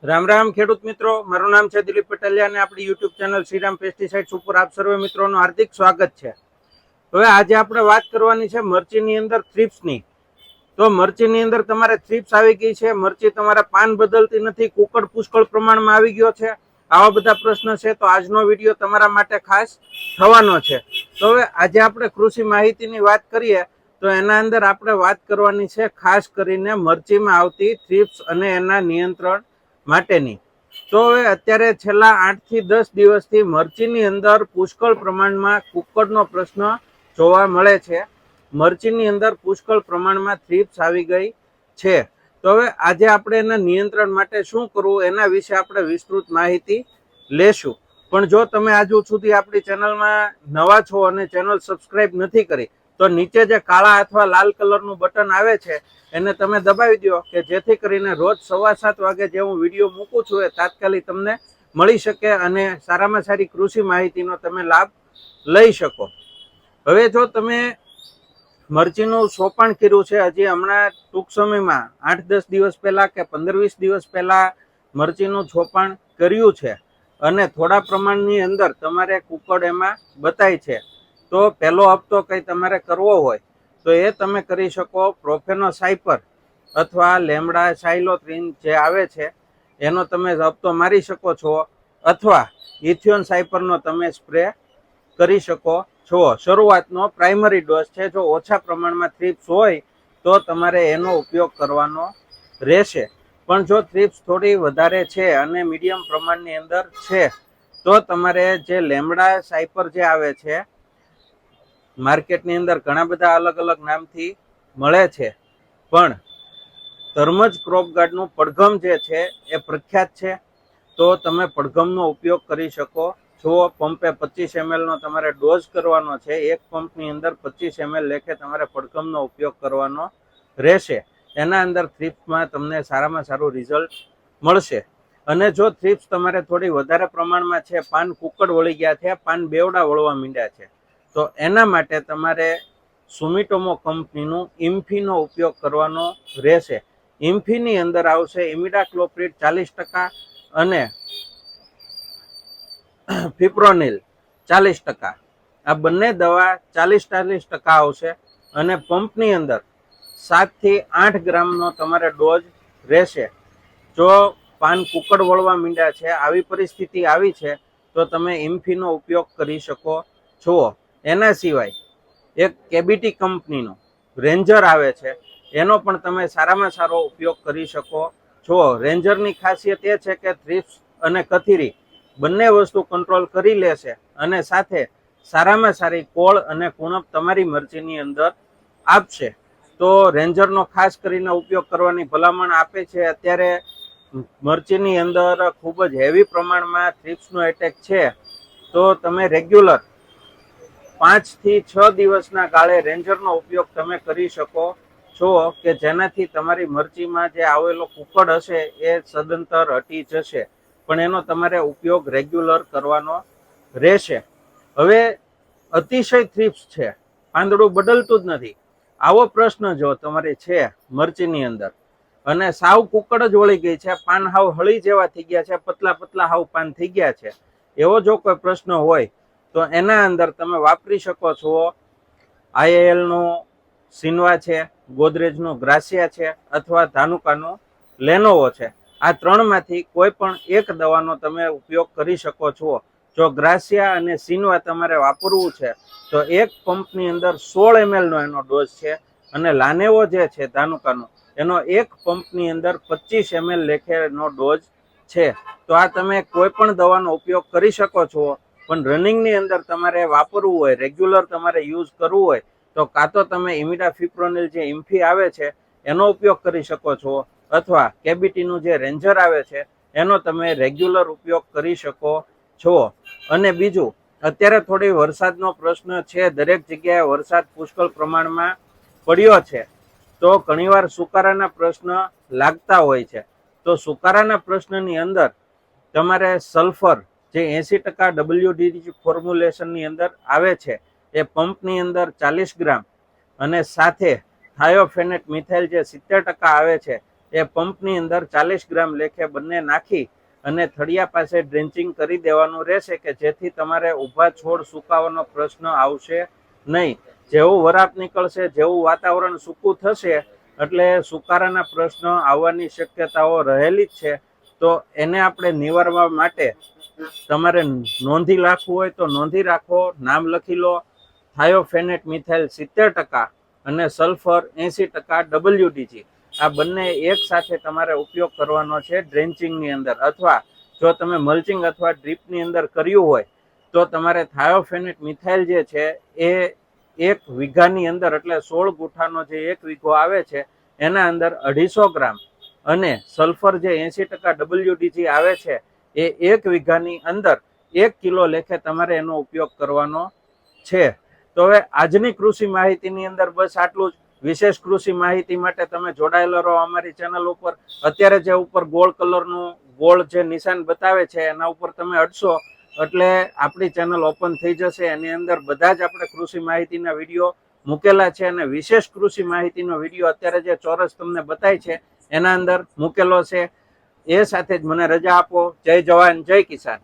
રામ રામ ખેડૂત મિત્રો, મારું નામ છે દિલીપ પટેલિયા અને આપણી યુટ્યુબ ચેનલ શ્રીરામ પેસ્ટિસાઇડ્સ ઉપર આપ સર્વે મિત્રોનું હાર્દિક સ્વાગત છે. હવે આજે આપણે વાત કરવાની છે મરચીની અંદર થ્રિપ્સની. તો મરચીની અંદર તમારે થ્રિપ્સ આવી ગઈ છે, મરચી તમારા પાન બદલતી નથી, કુકડ પુષ્કળ પ્રમાણમાં આવી ગયો છે, આવા બધા પ્રશ્ન છે તો આજનો વિડીયો તમારા માટે ખાસ થવાનો છે. તો હવે આજે આપણે કૃષિ માહિતીની વાત કરીએ તો એના અંદર આપણે વાત કરવાની છે ખાસ કરીને મરચીમાં આવતી થ્રિપ્સ અને એના નિયંત્રણ માટેની. તો હવે અત્યારે છેલ્લા 8 થી 10 દિવસથી મરચીની અંદર પુષ્કળ પ્રમાણમાં કુકડનો પ્રશ્ન જોવા મળે છે. મરચીની અંદર પુષ્કળ પ્રમાણમાં થ્રિપ્સ આવી ગઈ છે. તો હવે આજે આપણે એના નિયંત્રણ માટે શું કરવું એના વિશે આપણે વિસ્તૃત માહિતી લેશું. પણ જો તમે આજ સુધી આપણી ચેનલમાં નવા છો અને ચેનલ સબસ્ક્રાઇબ નથી કરી તો નીચે જે કાળા અથવા લાલ કલરનું બટન આવે છે એને તમે દબાવી દો કે જેથી કરીને રોજ 7:15 વાગે જે હું વિડીયો મૂકું છું એ તાત્કાલિક તમને મળી શકે અને સારામાં સારી કૃષિ માહિતીનો તમે લાભ લઈ શકો. હવે જો તમે મરચીનું સોપાણ કર્યું છે હજી હમણાં ટૂંક સમયમાં 8-10 દિવસ પહેલા કે 15-20 દિવસ પહેલા મરચીનું સોપાણ કર્યું છે અને થોડા પ્રમાણની અંદર તમારે કુકડ એમાં બતાય છે, તો પહેલો હપ્તો કંઈ તમારે કરવો હોય તો એ તમે કરી શકો. પ્રોફેનોસાયપર અથવા લેમડા સાયલોથ્રીન જે આવે છે એનો તમે હપ્તો મારી શકો છો અથવા ઇથિયોન સાયપરનો તમે સ્પ્રે કરી શકો છો. શરૂઆતનો પ્રાઇમરી ડોઝ છે. જો ઓછા પ્રમાણમાં થ્રિપ્સ હોય તો તમારે એનો ઉપયોગ કરવાનો રહેશે. પણ જો થ્રિપ્સ થોડી વધારે છે અને મીડિયમ પ્રમાણની અંદર છે તો તમારે જે લેમડા સાયપર જે આવે છે માર્કેટની અંદર ઘણા બધા અલગ અલગ નામથી મળે છે, પણ ધર્મજ ક્રોપગાર્ડનું પડઘમ જે છે એ પ્રખ્યાત છે, તો તમે પડઘમનો ઉપયોગ કરી શકો છો. પંપે 25 ml નો તમારે ડોઝ કરવાનો છે. એક પંપની અંદર 25 ml લેખે તમારે પડઘમનો ઉપયોગ કરવાનો રહેશે. એના અંદર થ્રિપ્સમાં તમને સારામાં સારું રિઝલ્ટ મળશે. અને જો થ્રિપ્સ તમારે થોડી વધારે પ્રમાણમાં છે, પાન કુકડ વળી ગયા છે, પાન બેવડા વળવા માંડ્યા છે, તો એના માટે તમારે સુમિટોમો કંપનીનું ઇમ્ફીનો ઉપયોગ કરવાનો રહેશે. ઇમ્ફીની અંદર આવશે ઇમિડાક્લોપ્રિડ 40% અને ફિપ્રોનિલ 40%. આ બંને દવા 40-40% આવશે અને પંપની અંદર 7 થી 8 ગ્રામનો તમારે ડોઝ રહેશે. જો પાન કુકડ વળવા માંડ્યા છે, આવી પરિસ્થિતિ આવી છે, તો તમે ઇમ્ફીનો ઉપયોગ કરી શકો છો. એના સિવાય એક કેબીટી કંપનીનો રેન્જર આવે છે, એનો પણ તમે સારામાં સારો ઉપયોગ કરી શકો છો. રેન્જરની ખાસિયત એ છે કે થ્રિપ્સ અને કથીરી બંને વસ્તુ કંટ્રોલ કરી લેશે અને સાથે સારામાં સારી કોળ અને કુણપ તમારી મરચીની અંદર આપશે. તો રેન્જરનો ખાસ કરીને ઉપયોગ કરવાની ભલામણ આપે છે. અત્યારે મરચીની અંદર ખૂબ જ હેવી પ્રમાણમાં થ્રિપ્સનો એટેક છે, તો તમે રેગ્યુલર 5 થી 6 દિવસના ગાળે રેન્જરનો ઉપયોગ તમે કરી શકો છો કે જેનાથી તમારી મરચીમાં જે આવેલો કુકડ હશે એ સદંતર હટી જશે. પણ એનો તમારે ઉપયોગ રેગ્યુલર કરવાનો રહેશે. હવે અતિશય થ્રિપ્સ છે, પાંદડું બદલતું જ નથી, આવો પ્રશ્ન જો તમારે છે મરચીની અંદર અને સાવ કુકડ જ વળી ગઈ છે, પાન હાવ હળી જેવા થઈ ગયા છે, પતલા પતલા હાવ પાન થઈ ગયા છે, એવો જો કોઈ પ્રશ્ન હોય તો એના અંદર તમે વાપરી શકો છો આઈએલનું સિનવા છે, ગોદરેજનું ગ્રાસિયા છે અથવા ધાનુકાનું લેનોવો છે. આ ત્રણમાંથી કોઈ પણ એક દવાનો તમે ઉપયોગ કરી શકો છો. જો ગ્રાસિયા અને સિનવા તમારે વાપરવું છે તો એક પંપની અંદર 16 ml નો એનો ડોઝ છે અને લાનેવો જે છે ધાનુકાનો એનો એક પંપની અંદર 25 ml લેખેનો ડોઝ છે. તો આ તમે કોઈ પણ દવાનો ઉપયોગ કરી શકો છો. પણ રનિંગની અંદર તમારે વાપરવું હોય, રેગ્યુલર તમારે યુઝ કરવું હોય તો કાં તો તમે ઇમિડાફિપ્રોનિલ જે ઇમ્ફી આવે છે એનો ઉપયોગ કરી શકો છો અથવા કેબીટીનું જે રેન્જર આવે છે એનો તમે રેગ્યુલર ઉપયોગ કરી શકો છો. અને બીજું, અત્યારે થોડી વરસાદનો પ્રશ્ન છે, દરેક જગ્યાએ વરસાદ પુષ્કળ પ્રમાણમાં પડ્યો છે, તો ઘણીવાર સુકારાના પ્રશ્ન લાગતા હોય છે. તો સુકારાના પ્રશ્નની અંદર તમારે સલ્ફર જે 80% WD ફોર્મ્યુલેશનની અંદર આવે છે એ પંપની અંદર 40 ગ્રામ અને સાથે થાયોફેનેટ મિથાઇલ જે 70% આવે છે એ પંપની અંદર 40 ગ્રામ લેખે બંને નાખી અને થળિયા પાસે ડ્રેન્ચિંગ કરી દેવાનું રહેશે કે જેથી તમારે ઊભા છોડ સુકાવાનો પ્રશ્ન આવશે નહીં. જેવું વરાપ નીકળશે, જેવું વાતાવરણ સૂકું થશે એટલે સુકારાના પ્રશ્નો આવવાની શક્યતાઓ રહેલી જ છે. તો એને આપણે નિવારવા માટે તમારે નોંધી રાખવું હોય તો નોંધી રાખો, નામ લખી લો. થાયોફેનેટ મિથાઇલ 70% અને સલ્ફર 80% WDG આ બંને એક સાથે તમારે ઉપયોગ કરવાનો છે ડ્રેન્ચિંગની અંદર, અથવા જો તમે મલ્ચિંગ અથવા ડ્રીપની અંદર કર્યું હોય તો તમારે થાયોફેનેટ મિથાઇલ જે છે એ 1 વીઘાની અંદર એટલે 16 ગુઠાનો જે 1 વીઘો આવે છે એના અંદર 250 ગ્રામ અને સલ્ફર જે 80% WDG આવે છે એ 1 વીઘાની અંદર 1 કિલો લેખે તમારે એનો ઉપયોગ કરવાનો છે. તો હવે આજની કૃષિ માહિતીની અંદર બસ આટલું જ. વિશેષ કૃષિ માહિતી માટે તમે જોડાયેલા રહો અમારી ચેનલ ઉપર. અત્યારે જે ઉપર ગોળ કલરનું ગોળ જે નિશાન બતાવે છે એના ઉપર તમે અડશો એટલે આપણી ચેનલ ઓપન થઈ જશે. એની અંદર બધા જ આપણે કૃષિ માહિતીના વિડીયો મૂકેલા છે અને વિશેષ કૃષિ માહિતીનો વિડીયો અત્યારે જે ચોરસ તમને બતાય છે એના અંદર મૂકેલો છે. એ સાથે જ મને રજા આપો. જય જવાન, જય કિસાન.